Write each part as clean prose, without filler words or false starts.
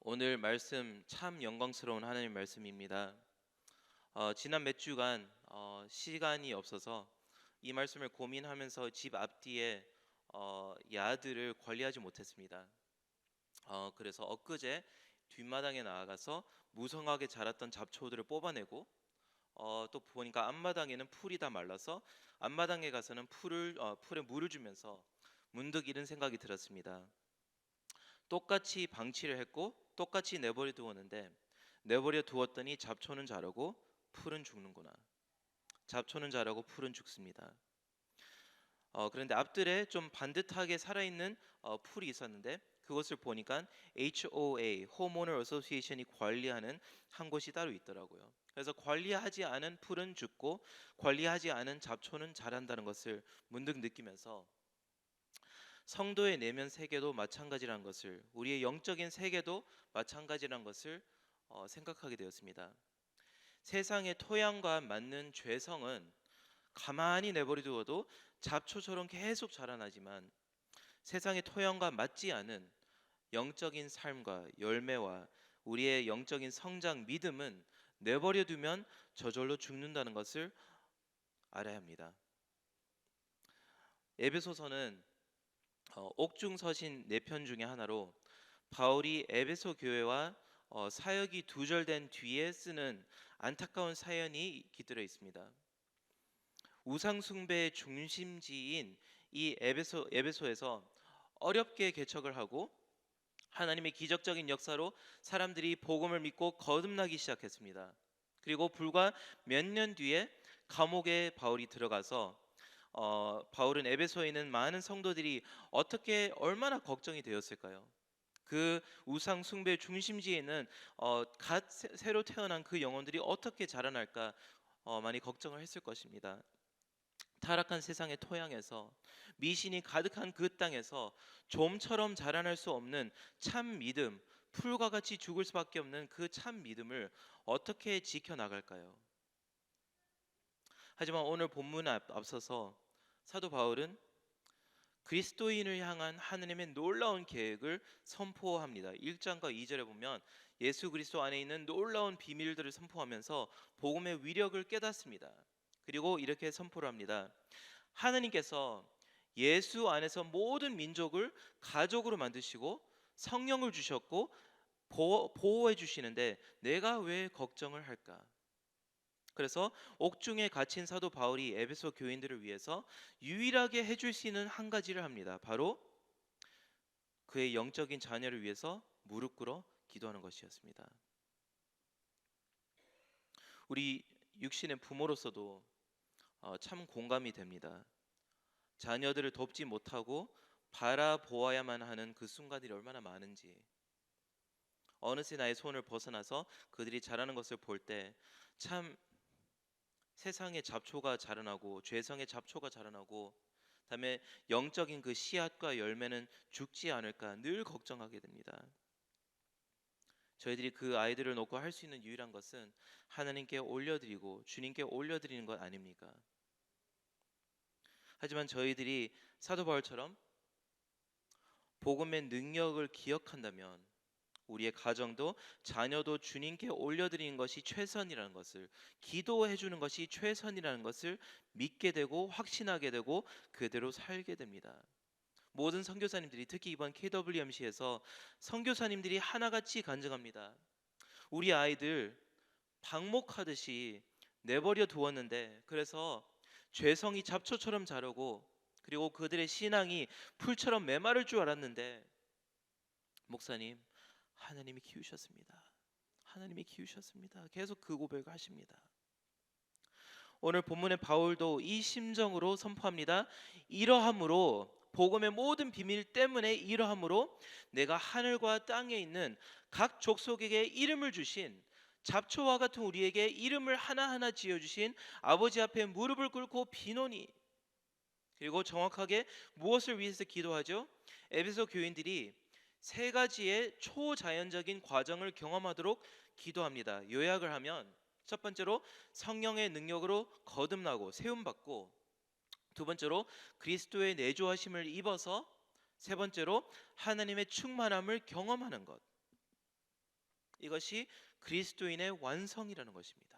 오늘 말씀 참 영광스러운 하나님 말씀입니다. 지난 몇 주간 시간이 없어서 이 말씀을 고민하면서 집 앞뒤에 야드를 관리하지 못했습니다. 그래서 엊그제 뒷마당에 나아가서 무성하게 자랐던 잡초들을 뽑아내고 또 보니까 앞마당에는 풀이 다 말라서 앞마당에 가서는 풀에 물을 주면서 문득 이런 생각이 들었습니다. 똑같이 방치를 했고 똑같이 내버려 두었는데 내버려 두었더니 잡초는 자라고 풀은 죽는구나. 잡초는 자라고 풀은 죽습니다. 그런데 앞들에 좀 반듯하게 살아있는 풀이 있었는데 그것을 보니까 HOA, Homeowner Association이 관리하는 한 곳이 따로 있더라고요. 그래서 관리하지 않은 풀은 죽고 관리하지 않은 잡초는 자란다는 것을 문득 느끼면서 성도의 내면 세계도 마찬가지라는 것을, 우리의 영적인 세계도 마찬가지라는 것을 생각하게 되었습니다. 세상의 토양과 맞는 죄성은 가만히 내버려 두어도 잡초처럼 계속 자라나지만 세상의 토양과 맞지 않은 영적인 삶과 열매와 우리의 영적인 성장, 믿음은 내버려 두면 저절로 죽는다는 것을 알아야 합니다. 에베소서는 옥중서신 4편 중에 하나로 바울이 에베소 교회와 사역이 두절된 뒤에 쓰는 안타까운 사연이 깃들어 있습니다. 우상 숭배의 중심지인 이 에베소에서 어렵게 개척을 하고 하나님의 기적적인 역사로 사람들이 복음을 믿고 거듭나기 시작했습니다. 그리고 불과 몇 년 뒤에 감옥에 바울이 들어가서 바울은 에베소에 있는 많은 성도들이 어떻게 얼마나 걱정이 되었을까요? 그 우상 숭배 중심지에 있는 갓 새로 태어난 그 영혼들이 어떻게 자라날까 많이 걱정을 했을 것입니다. 타락한 세상의 토양에서 미신이 가득한 그 땅에서 좀처럼 자라날 수 없는 참 믿음, 풀과 같이 죽을 수밖에 없는 그 참 믿음을 어떻게 지켜나갈까요? 하지만 오늘 본문에 앞서서 사도 바울은 그리스도인을 향한 하느님의 놀라운 계획을 선포합니다. 1장과 2절에 보면 예수 그리스도 안에 있는 놀라운 비밀들을 선포하면서 복음의 위력을 깨닫습니다. 그리고 이렇게 선포를 합니다. 하느님께서 예수 안에서 모든 민족을 가족으로 만드시고 성령을 주셨고 보호해 주시는데 내가 왜 걱정을 할까? 그래서 옥중에 갇힌 사도 바울이 에베소 교인들을 위해서 유일하게 해줄 수 있는 한 가지를 합니다. 바로 그의 영적인 자녀를 위해서 무릎 꿇어 기도하는 것이었습니다. 우리 육신의 부모로서도 참 공감이 됩니다. 자녀들을 돕지 못하고 바라보아야만 하는 그 순간들이 얼마나 많은지, 어느새 나의 손을 벗어나서 그들이 자라는 것을 볼 때 참 세상의 잡초가 자라나고 죄성의 잡초가 자라나고 다음에 영적인 그 씨앗과 열매는 죽지 않을까 늘 걱정하게 됩니다. 저희들이 그 아이들을 놓고 할 수 있는 유일한 것은 하나님께 올려드리고 주님께 올려드리는 것 아닙니까? 하지만 저희들이 사도 바울처럼 복음의 능력을 기억한다면 우리의 가정도 자녀도 주님께 올려드리는 것이 최선이라는 것을, 기도해 주는 것이 최선이라는 것을 믿게 되고 확신하게 되고 그대로 살게 됩니다. 모든 선교사님들이 특히 이번 KWMC에서 선교사님들이 하나같이 간증합니다. 우리 아이들 방목하듯이 내버려 두었는데 그래서 죄성이 잡초처럼 자라고 그리고 그들의 신앙이 풀처럼 메마를 줄 알았는데 목사님, 하나님이 키우셨습니다. 하나님이 키우셨습니다. 계속 그 고백을 하십니다. 오늘 본문의 바울도 이 심정으로 선포합니다. 이러함으로 복음의 모든 비밀 때문에 이러함으로 내가 하늘과 땅에 있는 각 족속에게 이름을 주신 잡초와 같은 우리에게 이름을 하나하나 지어주신 아버지 앞에 무릎을 꿇고 비노니. 그리고 정확하게 무엇을 위해서 기도하죠? 에베소 교인들이 세 가지의 초자연적인 과정을 경험하도록 기도합니다. 요약을 하면 첫 번째로 성령의 능력으로 거듭나고 세움받고, 두 번째로 그리스도의 내주하심을 입어서, 세 번째로 하나님의 충만함을 경험하는 것. 이것이 그리스도인의 완성이라는 것입니다.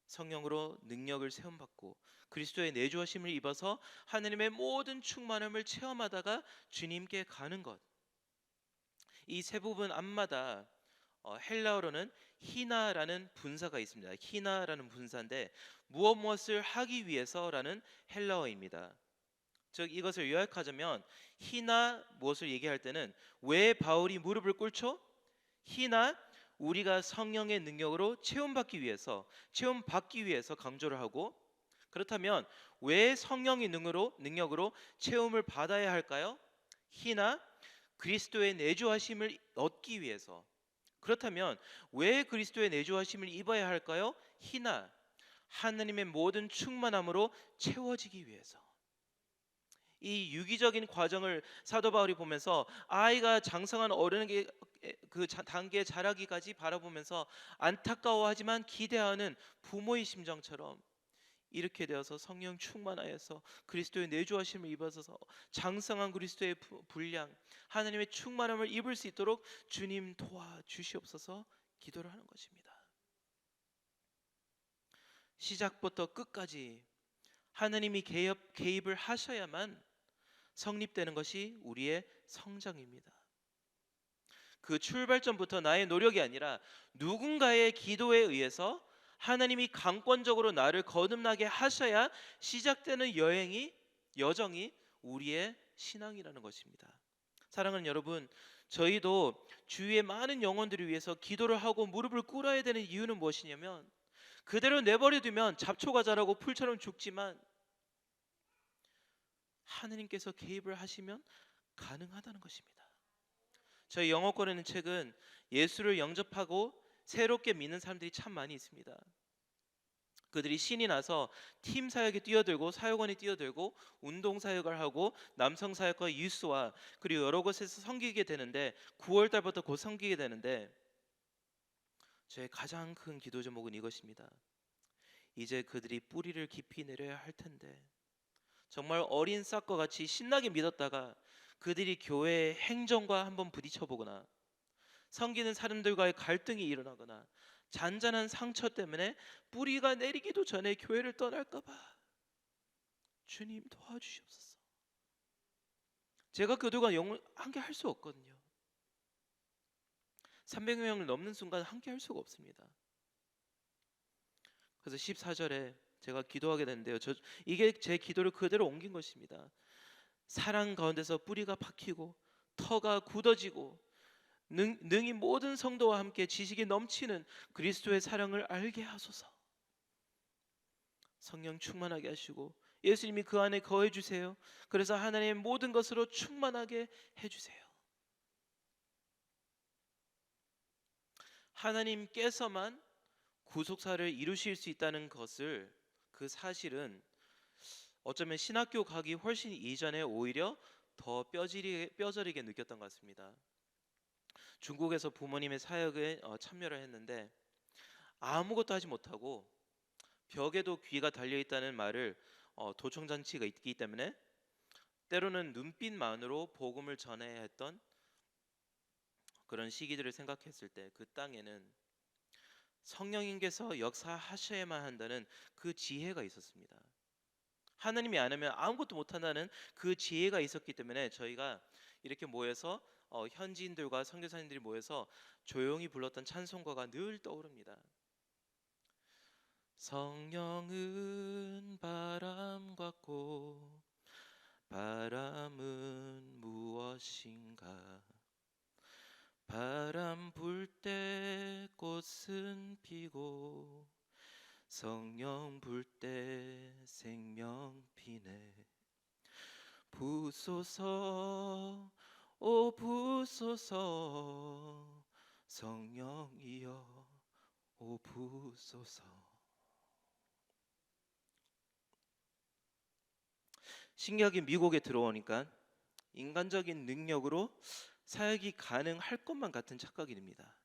성령으로 능력을 세움받고 그리스도의 내주하심을 입어서 하느님의 모든 충만함을 체험하다가 주님께 가는 것. 이 세 부분 앞마다 헬라어로는 히나라는 분사가 있습니다. 히나라는 분사인데 무엇을 하기 위해서라는 헬라어입니다. 즉 이것을 요약하자면 히나 무엇을 얘기할 때는 왜 바울이 무릎을 꿇죠? 히나 우리가 성령의 능력으로 체험받기 위해서 강조를 하고, 그렇다면 왜 성령의 능력으로 체험을 받아야 할까요? 히나 그리스도의 내주하심을 얻기 위해서. 그렇다면 왜 그리스도의 내주하심을 입어야 할까요? 히나 하느님의 모든 충만함으로 채워지기 위해서. 이 유기적인 과정을 사도 바울이 보면서 아이가 장성한 어른에게 그 단계에 자라기까지 바라보면서 안타까워하지만 기대하는 부모의 심정처럼 이렇게 되어서 성령 충만하여서 그리스도의 내주하심을 입어서 장성한 그리스도의 분량 하나님의 충만함을 입을 수 있도록 주님 도와주시옵소서 기도를 하는 것입니다. 시작부터 끝까지 하나님이 개입을 하셔야만 성립되는 것이 우리의 성장입니다. 그 출발점부터 나의 노력이 아니라 누군가의 기도에 의해서 하나님이 강권적으로 나를 거듭나게 하셔야 시작되는 여정이 우리의 신앙이라는 것입니다. 사랑하는 여러분, 저희도 주위의 많은 영혼들을 위해서 기도를 하고 무릎을 꿇어야 되는 이유는 무엇이냐면 그대로 내버려두면 잡초가 자라고 풀처럼 죽지만 하느님께서 개입을 하시면 가능하다는 것입니다. 저희 영어권에는 책은 예수를 영접하고 새롭게 믿는 사람들이 참 많이 있습니다. 그들이 신이 나서 팀 사역에 뛰어들고 사역원에 뛰어들고 운동 사역을 하고 남성 사역과 유스와 그리고 여러 곳에서 섬기게 되는데 9월 달부터 곧 섬기게 되는데 저의 가장 큰 기도 제목은 이것입니다. 이제 그들이 뿌리를 깊이 내려야 할 텐데 정말 어린 싹과 같이 신나게 믿었다가 그들이 교회의 행정과 한번 부딪혀 보거나 섬기는 사람들과의 갈등이 일어나거나 잔잔한 상처 때문에 뿌리가 내리기도 전에 교회를 떠날까 봐 주님 도와주시옵소서. 제가 그들과 함께 할 수 없거든요. 300명을 넘는 순간 함께 할 수가 없습니다. 그래서 14절에 제가 기도하게 되는데요. 이게 제 기도를 그대로 옮긴 것입니다. 사랑 가운데서 뿌리가 박히고 터가 굳어지고 능히 모든 성도와 함께 지식이 넘치는 그리스도의 사랑을 알게 하소서. 성령 충만하게 하시고 예수님이 그 안에 거해 주세요. 그래서 하나님의 모든 것으로 충만하게 해 주세요. 하나님께서만 구속사를 이루실 수 있다는 것을, 그 사실은 어쩌면 신학교 가기 훨씬 이전에 오히려 더 뼈저리게 느꼈던 것 같습니다. 중국에서 부모님의 사역에 참여를 했는데 아무것도 하지 못하고 벽에도 귀가 달려있다는 말을 도청장치가 있기 때문에 때로는 눈빛만으로 복음을 전해야 했던 그런 시기들을 생각했을 때 그 땅에는 성령님께서 역사하셔야만 한다는 그 지혜가 있었습니다. 하나님이 안 하면 아무것도 못한다는 그 지혜가 있었기 때문에 저희가 이렇게 모여서 현지인들과 선교사님들이 모여서 조용히 불렀던 찬송가가 늘 떠오릅니다. 성령은 바람 같고 바람은 무엇인가, 바람 불 때 꽃은 피고 성령 불 때 생명 피네. 부소서 오 부소서 성령이여 오 부소서. 신기하게 미국에 들어오니까 인간적인 능력으로 사역이 가능할 것만 같은 착각이 듭니다.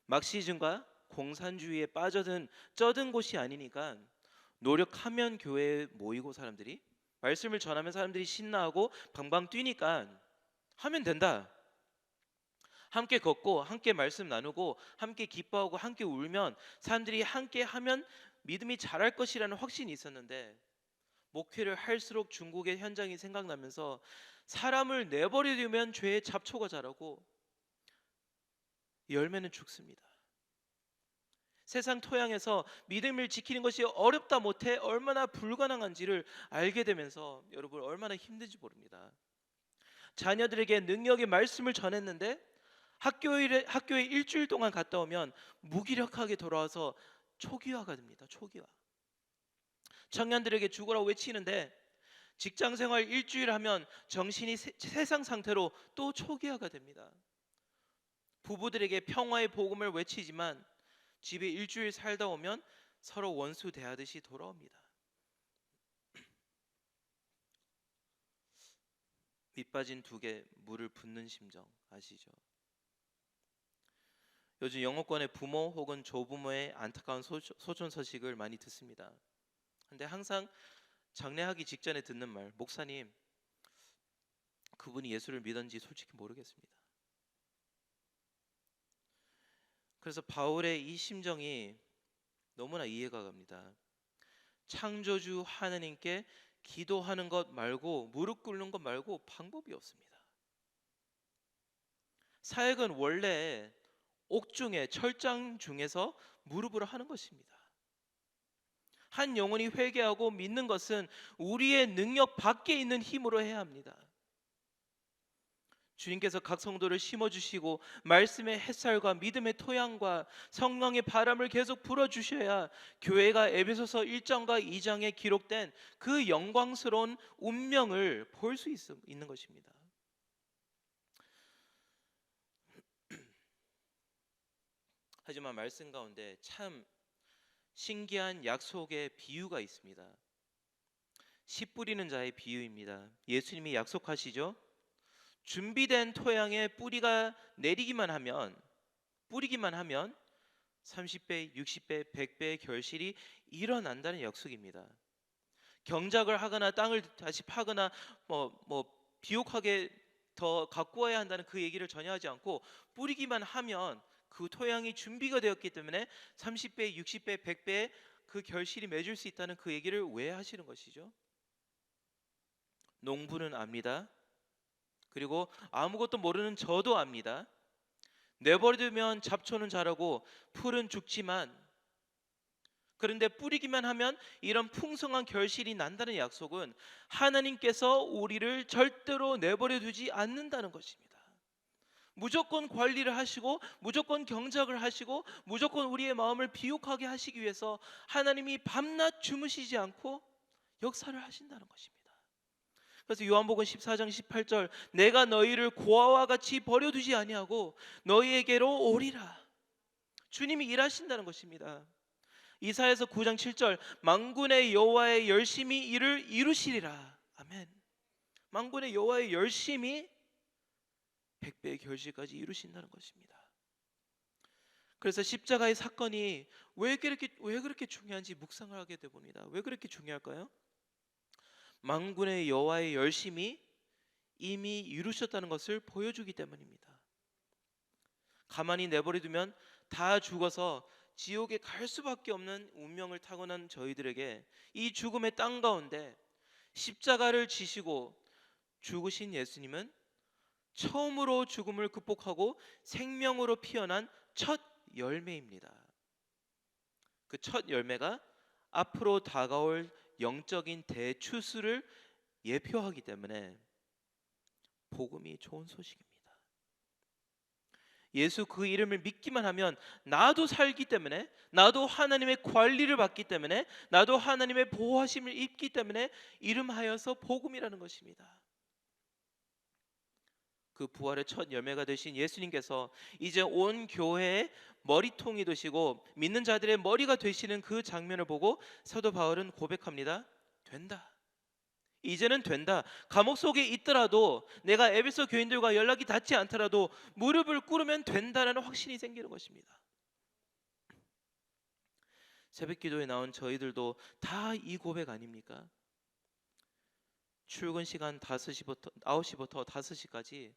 막시즘과 공산주의에 쩌든 곳이 아니니까 노력하면 교회에 모이고 사람들이 말씀을 전하면 사람들이 신나하고 방방 뛰니까 하면 된다. 함께 걷고 함께 말씀 나누고 함께 기뻐하고 함께 울면 사람들이 함께 하면 믿음이 자랄 것이라는 확신이 있었는데, 목회를 할수록 중국의 현장이 생각나면서 사람을 내버려 두면 죄의 잡초가 자라고 열매는 죽습니다. 세상 토양에서 믿음을 지키는 것이 어렵다 못해 얼마나 불가능한지를 알게 되면서 여러분 얼마나 힘든지 모릅니다. 자녀들에게 능력의 말씀을 전했는데 학교에 일주일 동안 갔다 오면 무기력하게 돌아와서 초기화가 됩니다. 초기화. 청년들에게 죽으라고 외치는데 직장 생활 일주일 하면 정신이 세상 상태로 또 초기화가 됩니다. 부부들에게 평화의 복음을 외치지만 집에 일주일 살다 오면 서로 원수 대하듯이 돌아옵니다. 밑빠진 두개 물을 붓는 심정 아시죠? 요즘 영어권의 부모 혹은 조부모의 안타까운 소존 소식을 많이 듣습니다. 근데 항상 장례하기 직전에 듣는 말, 목사님, 그분이 예수를 믿었는지 솔직히 모르겠습니다. 그래서 바울의 이 심정이 너무나 이해가 갑니다. 창조주 하나님께 기도하는 것 말고, 무릎 꿇는 것 말고 방법이 없습니다. 사역은 원래 옥중에 철장 중에서 무릎으로 하는 것입니다. 한 영혼이 회개하고 믿는 것은 우리의 능력 밖에 있는 힘으로 해야 합니다. 주님께서 각 성도를 심어주시고 말씀의 햇살과 믿음의 토양과 성령의 바람을 계속 불어주셔야 교회가 에베소서 1장과 2장에 기록된 그 영광스러운 운명을 볼 수 있는 것입니다. 하지만 말씀 가운데 참 신기한 약속의 비유가 있습니다. 씨 뿌리는 자의 비유입니다. 예수님이 약속하시죠? 준비된 토양에 뿌리가 내리기만 하면, 뿌리기만 하면 30배, 60배, 100배의 결실이 일어난다는 약속입니다. 경작을 하거나 땅을 다시 파거나 비옥하게 더 가꾸어야 한다는 그 얘기를 전혀 하지 않고 뿌리기만 하면 그 토양이 준비가 되었기 때문에 30배, 60배, 100배의 그 결실이 맺을 수 있다는 그 얘기를 왜 하시는 것이죠? 농부는 압니다. 그리고 아무것도 모르는 저도 압니다. 내버려두면 잡초는 자라고 풀은 죽지만, 그런데 뿌리기만 하면 이런 풍성한 결실이 난다는 약속은 하나님께서 우리를 절대로 내버려두지 않는다는 것입니다. 무조건 관리를 하시고 무조건 경작을 하시고 무조건 우리의 마음을 비옥하게 하시기 위해서 하나님이 밤낮 주무시지 않고 역사를 하신다는 것입니다. 그래서 요한복음 14장 18절, 내가 너희를 고아와 같이 버려두지 아니하고 너희에게로 오리라. 주님이 일하신다는 것입니다. 이사야서 9장 7절, 만군의 여호와의 열심히 이를 이루시리라. 아멘. 만군의 여호와의 열심히 100배의 결실까지 이루신다는 것입니다. 그래서 십자가의 사건이 왜 그렇게 중요한지 묵상을 하게 돼 봅니다. 왜 그렇게 중요할까요? 만군의 여호와의 열심히 이미 이루셨다는 것을 보여주기 때문입니다. 가만히 내버려두면 다 죽어서 지옥에 갈 수밖에 없는 운명을 타고난 저희들에게 이 죽음의 땅 가운데 십자가를 지시고 죽으신 예수님은 처음으로 죽음을 극복하고 생명으로 피어난 첫 열매입니다. 그 첫 열매가 앞으로 다가올 영적인 대추수를 예표하기 때문에 복음이 좋은 소식입니다. 예수 그 이름을 믿기만 하면 나도 살기 때문에, 나도 하나님의 관리를 받기 때문에, 나도 하나님의 보호하심을 입기 때문에 이름하여서 복음이라는 것입니다. 그 부활의 첫 열매가 되신 예수님께서 이제 온 교회의 머리통이 되시고 믿는 자들의 머리가 되시는 그 장면을 보고 사도 바울은 고백합니다. 된다. 이제는 된다. 감옥 속에 있더라도, 내가 에베소 교인들과 연락이 닿지 않더라도 무릎을 꿇으면 된다라는 확신이 생기는 것입니다. 새벽 기도에 나온 저희들도 다 이 고백 아닙니까? 출근 시간 9시부터 5시까지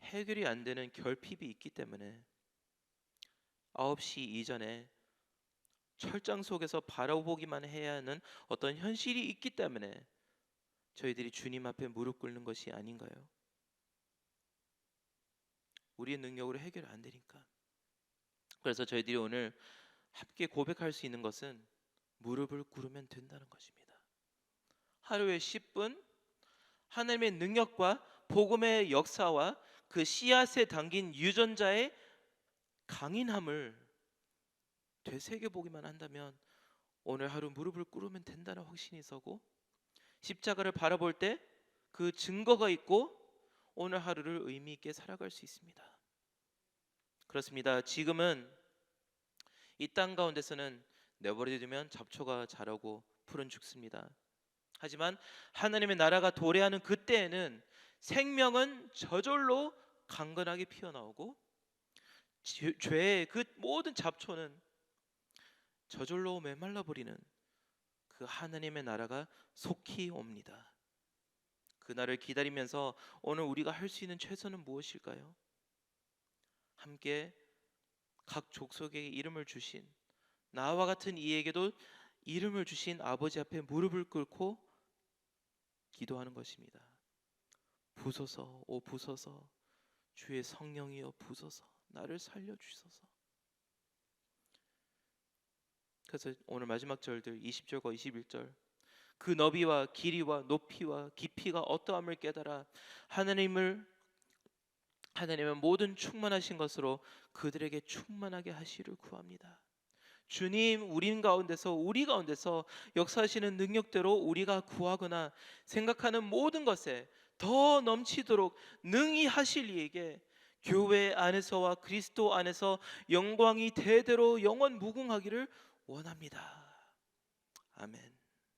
해결이 안 되는 결핍이 있기 때문에 9시 이전에 철장 속에서 바라보기만 해야 하는 어떤 현실이 있기 때문에 저희들이 주님 앞에 무릎 꿇는 것이 아닌가요? 우리의 능력으로 해결 안 되니까. 그래서 저희들이 오늘 함께 고백할 수 있는 것은 무릎을 꿇으면 된다는 것입니다. 하루에 10분 하나님의 능력과 복음의 역사와 그 씨앗에 담긴 유전자의 강인함을 되새겨보기만 한다면 오늘 하루 무릎을 꿇으면 된다는 확신이 서고 십자가를 바라볼 때 그 증거가 있고 오늘 하루를 의미 있게 살아갈 수 있습니다. 그렇습니다. 지금은 이 땅 가운데서는 내버려두면 잡초가 자라고 풀은 죽습니다. 하지만 하나님의 나라가 도래하는 그때에는 생명은 저절로 강건하게 피어나오고 죄의 그 모든 잡초는 저절로 메말라 버리는 그 하나님의 나라가 속히 옵니다. 그날을 기다리면서 오늘 우리가 할 수 있는 최선은 무엇일까요? 함께 각 족속에게 이름을 주신 나와 같은 이에게도 이름을 주신 아버지 앞에 무릎을 꿇고 기도하는 것입니다. 부소서, 오 부소서, 주의 성령이여 부소서, 나를 살려주소서. 그래서 오늘 마지막 절들 20절과 21절 그 너비와 길이와 높이와 깊이가 어떠함을 깨달아 하나님의 모든 충만하신 것으로 그들에게 충만하게 하시를 구합니다. 주님, 우리 가운데서 역사하시는 능력대로 우리가 구하거나 생각하는 모든 것에 더 넘치도록 능히 하실 이에게 교회 안에서와 그리스도 안에서 영광이 대대로 영원 무궁하기를 원합니다. 아멘.